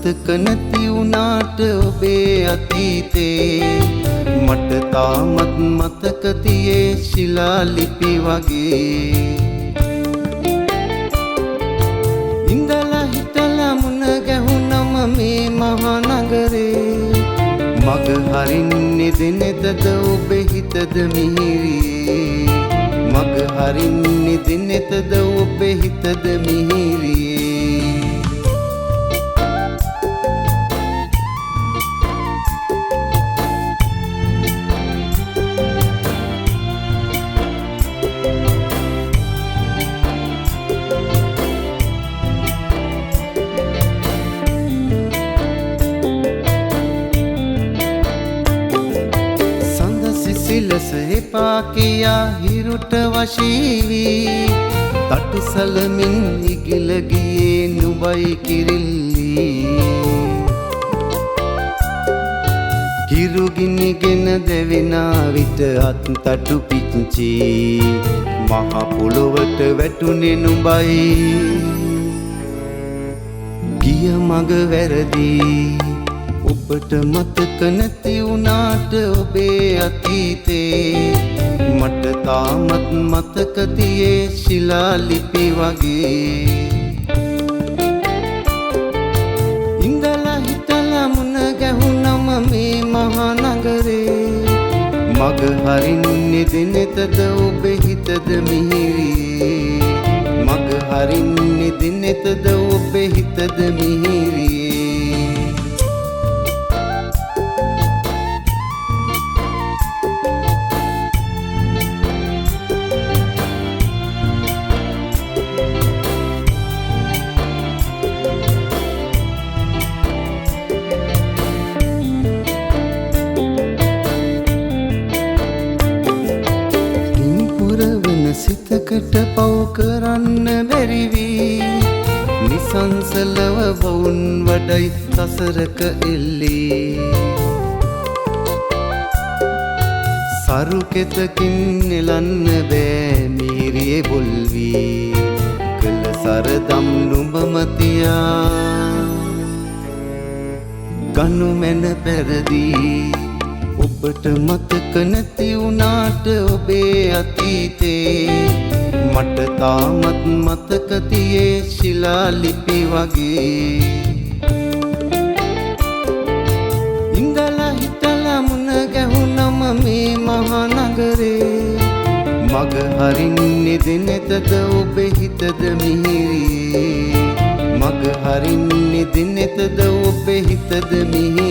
මතක නැති වුණාට ඔබේ අතීතේ මට තාමත් මතක තියේ ශිලා ලිපි වගේ ඉඳලා හිටලා මුණ ගැහුනම මේ මහා නගරේ මග හරින්නේ දිනෙතද ඔබේ හිතද මිහිරියේ මග හරින්නේ දිනෙතද ඔබේ හිතද මිහිරියේ සිලස එපා කියා හිරුට වශී වී තටු සලමින් ඉගිල ගියේ නුඹයි කිරිල්ලි කිරුගිනිගෙන දෙවෙනා විට අත් තටු පිච්චි මහ පොළොවට වැටුනේ නුඹයි ගිය මග වැරදි ඔබට මතක නැති වුණාට ඔබේ අතීතේ මට තාමත් මතක තියේ ශිලා ලිපි වගේ ඉඳලා හිටලා මුණ ගැහුනම මේ මහා නගරේ මග හරින්නේ දිනෙතද ඔබේ හිතද මිහිරියේ මග හරින්නේ දිනෙතද ඔබේ හිතද මිහිරියේ සිතකට පව් කරන්න බැරි වී නිසංසලව වුන් වඩයි සසරක එල්ලී සරු කෙතකින් නෙලන්න බෑ මීරියේ බොල් වී කළ සරදම් නුඹම තියා ගනු මැන පැරදී ඔබට මතක නැති වුණාට ඔබේ අතීතේ මට තාමත් මතක තියේ ශිලා ලිපි වගේ ඉඳලා හිටලා මුණ ගැහුනම මේ මහා නගරේ මග හරින්නේ දිනෙතද ඔබේ හිතද මිහිරියේ මග හරින්නේ දිනෙතද ඔබේ හිතද මිහිරියේ